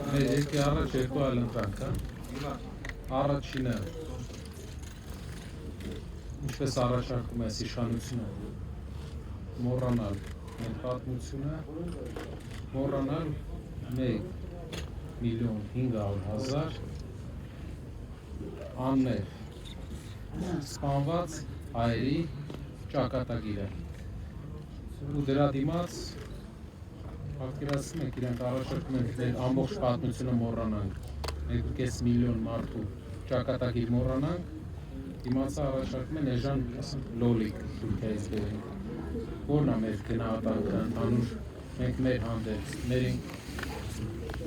Երկի առաջ երկու այլ ընտրանք, առաջինը ինչպես առաջարկում է իշխանությունը մոռանալ մեր պատմությունը, մոռանալ 1.500.000 անմեղ սպանված հայերի ճակատագիրը ու դրա դիմաց պատկերացնում եք իրենք առաջարկում են մեր ամբողջ պատմությունը մոռանանք 1.5 միլիոն մարդու ճակատագիր մոռանանք դիմացը առաջարկում են էժան լոլիկ Թուրքիայից բերենք որն է մեր գնահատանքը ընդհանուր մենք մեր հանդեպ մեր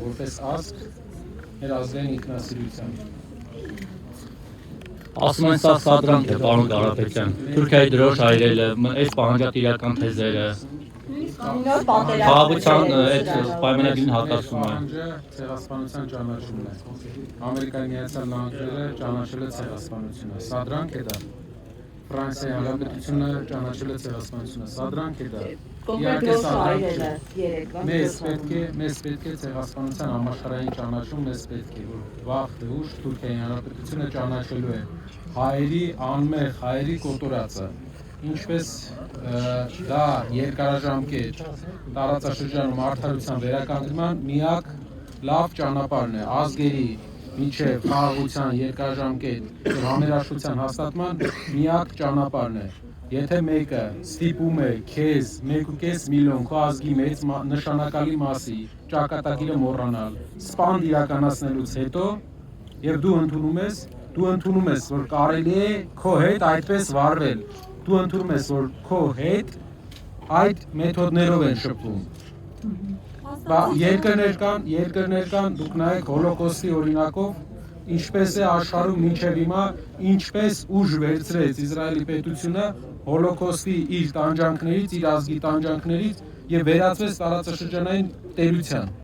որպես ազգ մեր ազգային ինքնասիրության Ասում են սա սադրանք է, պարոն Կարապետյան, Թուրքիայի դրոշ հայրելը, այս պահանջատիրական թեզերը, խաղաղության այդ պայմանագրին հակասումը։ Ցեղասպանության ճանաչումն է, Ամերիկայի Միացյալ Նահանգները ճանաչել է ցեղասպանությունը, սադրանք է դա, Ֆրանսիայի Հանրապետությունը ճանաչել է ցեղասպանությունը, սադրանք է դա, իհարկե սադրանք չէ, մեզ պետք է ցեղասպանության համաշխարհային ճանաչում, մեզ պետք է, որ վաղ թե ուշ Թուրքիայի Հանրապետությունը ճանաչելու է հայերի անմեղ, հայերի կոտորածը, ինչպես դա երկարաժամկետ տարածաշրջանում արդարության վերականգնման միակ լավ ճանապարհն է ազգերի միջև խաղաղության երկարաժամկետ եւ համերաշխության հաստատման միակ ճանապարհն է եթե մեկը ստիպում է քեզ 1.5 միլիոն քո ազգի մեծ նշանակալի մասի ճակատագիրը մոռանալ սպանդ իրականացնելուց հետո եւ դու ընդունում ես որ կարելի է քո հետ այդպես վարվել դու ընդունում ես որ քո հետ այդ մեթոդներով են շփվում երկրներ կան դուք նայեք հոլոկոստի օրինակով ինչպես է աշխարհում մինչև հիմա ինչպես ուժ վերցրեց Իսրայելի պետությունը հոլոկոստի իր տանջանքներից իր ազգի տանջանքներից եւ վերածվեց տարածաշրջանային տերության